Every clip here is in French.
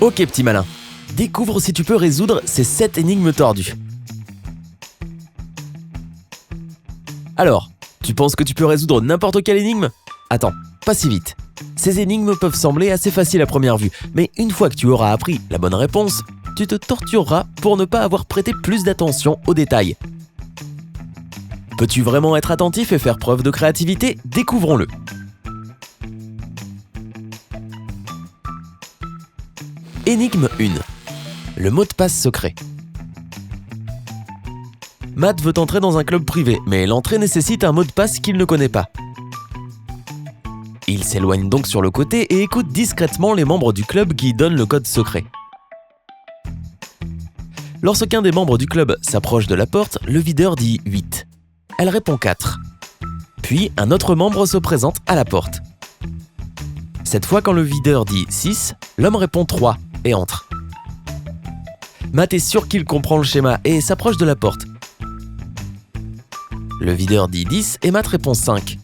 Ok petit malin, découvre si tu peux résoudre ces 7 énigmes tordues. Alors, tu penses que tu peux résoudre n'importe quelle énigme ? Attends, pas si vite. Ces énigmes peuvent sembler assez faciles à première vue, mais une fois que tu auras appris la bonne réponse, tu te tortureras pour ne pas avoir prêté plus d'attention aux détails. Peux-tu vraiment être attentif et faire preuve de créativité ? Découvrons-le. Énigme 1. Le mot de passe secret. Matt veut entrer dans un club privé, mais l'entrée nécessite un mot de passe qu'il ne connaît pas. Il s'éloigne donc sur le côté et écoute discrètement les membres du club qui donnent le code secret. Lorsqu'un des membres du club s'approche de la porte, le videur dit 8. Elle répond 4. Puis un autre membre se présente à la porte. Cette fois, quand le videur dit 6, l'homme répond 3 et entre. Matt est sûr qu'il comprend le schéma et s'approche de la porte. Le videur dit 10 et Matt répond 5.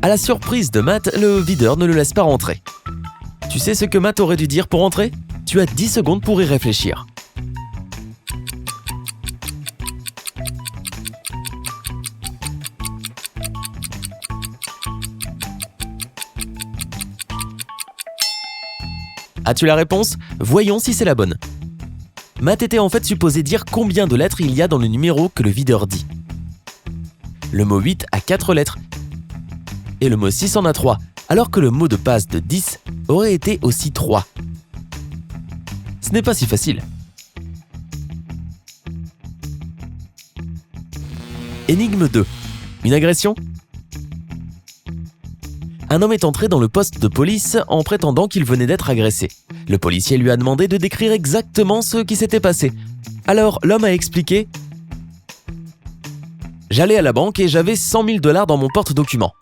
À la surprise de Matt, le videur ne le laisse pas rentrer. Tu sais ce que Matt aurait dû dire pour entrer ? Tu as 10 secondes pour y réfléchir. As-tu la réponse ? Voyons si c'est la bonne. Matt était en fait supposé dire combien de lettres il y a dans le numéro que le videur dit. Le mot 8 a 4 lettres et le mot 6 en a 3, alors que le mot de passe de 10 aurait été aussi 3. Ce n'est pas si facile. Énigme 2. Une agression ? Un homme est entré dans le poste de police en prétendant qu'il venait d'être agressé. Le policier lui a demandé de décrire exactement ce qui s'était passé. Alors l'homme a expliqué « J'allais à la banque et j'avais 100 000 $ dans mon porte-documents.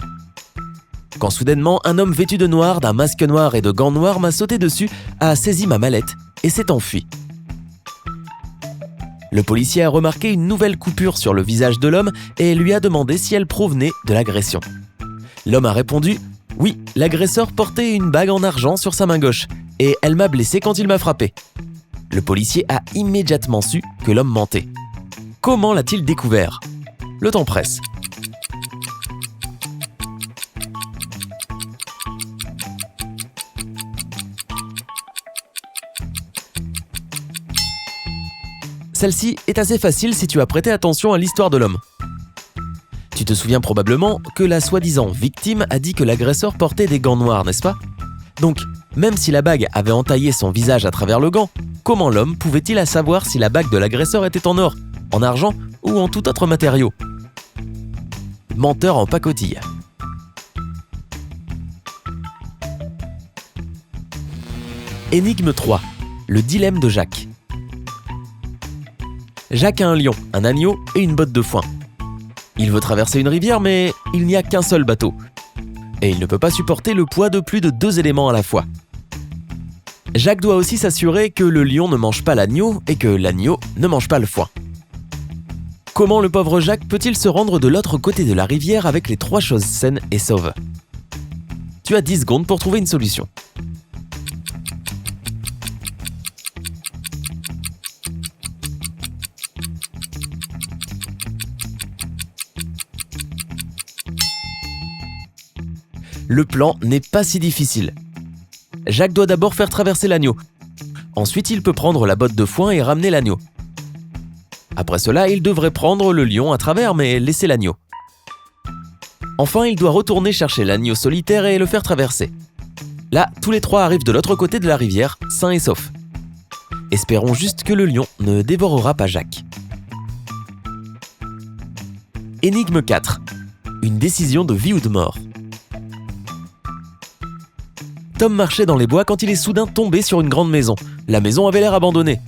Quand soudainement, un homme vêtu de noir, d'un masque noir et de gants noirs m'a sauté dessus, a saisi ma mallette et s'est enfui. » Le policier a remarqué une nouvelle coupure sur le visage de l'homme et lui a demandé si elle provenait de l'agression. L'homme a répondu « Oui, l'agresseur portait une bague en argent sur sa main gauche et elle m'a blessé quand il m'a frappé. » Le policier a immédiatement su que l'homme mentait. Comment l'a-t-il découvert ? Le temps presse. Celle-ci est assez facile si tu as prêté attention à l'histoire de l'homme. Tu te souviens probablement que la soi-disant victime a dit que l'agresseur portait des gants noirs, n'est-ce pas ? Donc, même si la bague avait entaillé son visage à travers le gant, comment l'homme pouvait-il savoir si la bague de l'agresseur était en or, en argent ou en tout autre matériau ? Menteur en pacotille. Énigme 3. Le dilemme de Jacques. Jacques a un lion, un agneau et une botte de foin. Il veut traverser une rivière, mais il n'y a qu'un seul bateau. Et il ne peut pas supporter le poids de plus de 2 éléments à la fois. Jacques doit aussi s'assurer que le lion ne mange pas l'agneau et que l'agneau ne mange pas le foin. Comment le pauvre Jacques peut-il se rendre de l'autre côté de la rivière avec les 3 choses saines et sauves ? Tu as 10 secondes pour trouver une solution. Le plan n'est pas si difficile. Jacques doit d'abord faire traverser l'agneau. Ensuite, il peut prendre la botte de foin et ramener l'agneau. Après cela, il devrait prendre le lion à travers, mais laisser l'agneau. Enfin, il doit retourner chercher l'agneau solitaire et le faire traverser. Là, tous les 3 arrivent de l'autre côté de la rivière, sains et saufs. Espérons juste que le lion ne dévorera pas Jacques. Énigme 4. Une décision de vie ou de mort. Tom marchait dans les bois quand il est soudain tombé sur une grande maison. La maison avait l'air abandonnée.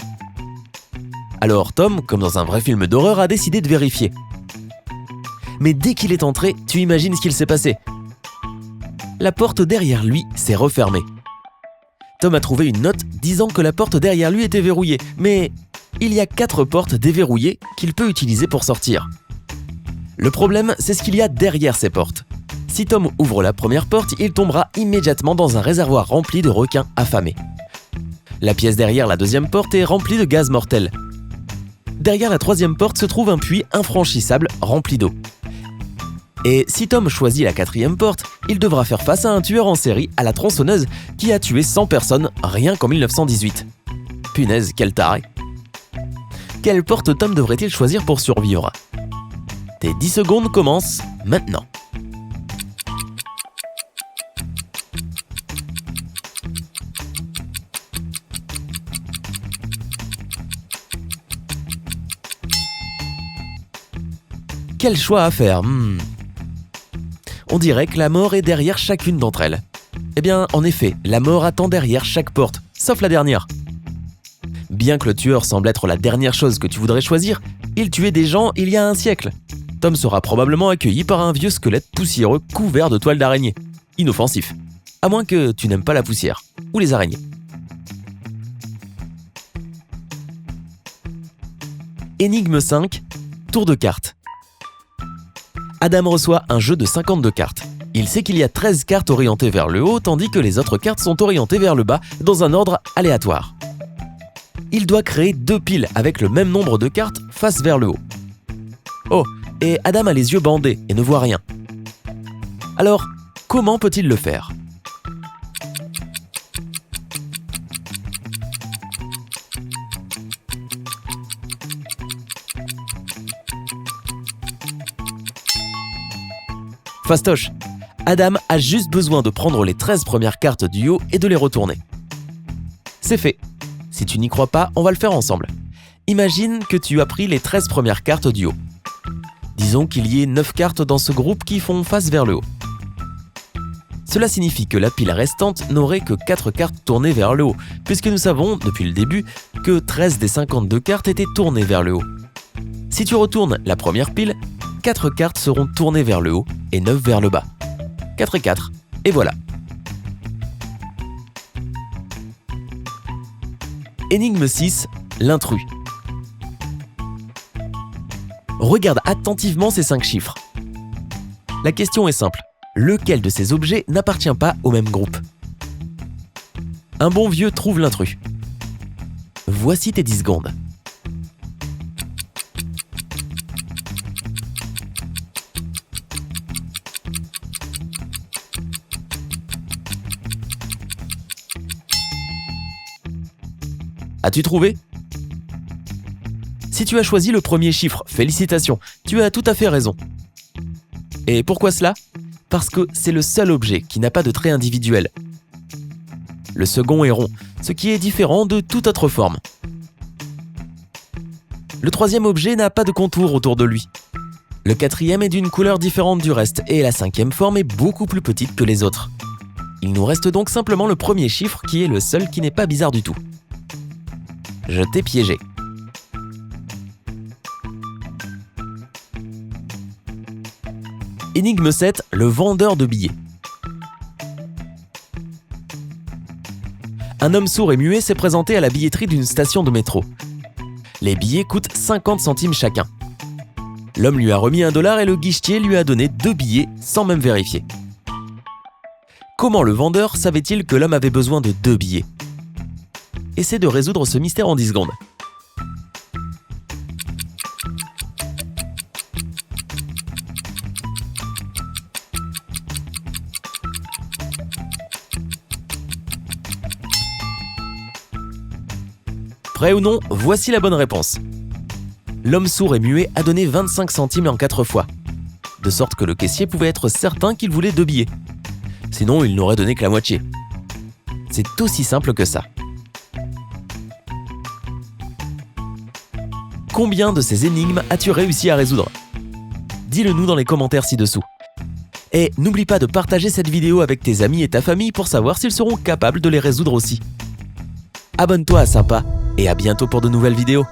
Alors Tom, comme dans un vrai film d'horreur, a décidé de vérifier. Mais dès qu'il est entré, tu imagines ce qu'il s'est passé. La porte derrière lui s'est refermée. Tom a trouvé une note disant que la porte derrière lui était verrouillée, mais il y a 4 portes déverrouillées qu'il peut utiliser pour sortir. Le problème, c'est ce qu'il y a derrière ces portes. Si Tom ouvre la première porte, il tombera immédiatement dans un réservoir rempli de requins affamés. La pièce derrière la deuxième porte est remplie de gaz mortel. Derrière la troisième porte se trouve un puits infranchissable rempli d'eau. Et si Tom choisit la quatrième porte, il devra faire face à un tueur en série à la tronçonneuse qui a tué 100 personnes rien qu'en 1918. Punaise, quel taré! Quelle porte Tom devrait-il choisir pour survivre? Tes 10 secondes commencent maintenant. Quel choix à faire? On dirait que la mort est derrière chacune d'entre elles. Eh bien, en effet, la mort attend derrière chaque porte, sauf la dernière. Bien que le tueur semble être la dernière chose que tu voudrais choisir, il tuait des gens il y a un siècle. Tom sera probablement accueilli par un vieux squelette poussiéreux couvert de toiles d'araignée. Inoffensif. À moins que tu n'aimes pas la poussière, ou les araignées. Énigme 5, tour de cartes. Adam reçoit un jeu de 52 cartes. Il sait qu'il y a 13 cartes orientées vers le haut, tandis que les autres cartes sont orientées vers le bas, dans un ordre aléatoire. Il doit créer 2 piles avec le même nombre de cartes face vers le haut. Oh, et Adam a les yeux bandés et ne voit rien. Alors, comment peut-il le faire? Fastoche, Adam a juste besoin de prendre les 13 premières cartes du haut et de les retourner. C'est fait. Si tu n'y crois pas, on va le faire ensemble. Imagine que tu as pris les 13 premières cartes du haut. Disons qu'il y ait 9 cartes dans ce groupe qui font face vers le haut. Cela signifie que la pile restante n'aurait que 4 cartes tournées vers le haut, puisque nous savons, depuis le début, que 13 des 52 cartes étaient tournées vers le haut. Si tu retournes la première pile, 4 cartes seront tournées vers le haut et 9 vers le bas. 4 et 4, et voilà. Énigme 6, l'intrus. Regarde attentivement ces 5 chiffres. La question est simple. Lequel de ces objets n'appartient pas au même groupe? Un bon vieux trouve l'intrus. Voici tes 10 secondes. As-tu trouvé? Si tu as choisi le premier chiffre, félicitations, tu as tout à fait raison. Et pourquoi cela? Parce que c'est le seul objet qui n'a pas de trait individuel. Le second est rond, ce qui est différent de toute autre forme. Le troisième objet n'a pas de contour autour de lui. Le quatrième est d'une couleur différente du reste et la cinquième forme est beaucoup plus petite que les autres. Il nous reste donc simplement le premier chiffre qui est le seul qui n'est pas bizarre du tout. Je t'ai piégé. Énigme 7, le vendeur de billets. Un homme sourd et muet s'est présenté à la billetterie d'une station de métro. Les billets coûtent 50 centimes chacun. L'homme lui a remis $1 et le guichetier lui a donné 2 billets sans même vérifier. Comment le vendeur savait-il que l'homme avait besoin de 2 billets? Essaie de résoudre ce mystère en 10 secondes. Prêt ou non, voici la bonne réponse. L'homme sourd et muet a donné 25 centimes en 4 fois, de sorte que le caissier pouvait être certain qu'il voulait 2 billets. Sinon, il n'aurait donné que la moitié. C'est aussi simple que ça. Combien de ces énigmes as-tu réussi à résoudre? Dis-le nous dans les commentaires ci-dessous. Et n'oublie pas de partager cette vidéo avec tes amis et ta famille pour savoir s'ils seront capables de les résoudre aussi. Abonne-toi à Sympa et à bientôt pour de nouvelles vidéos.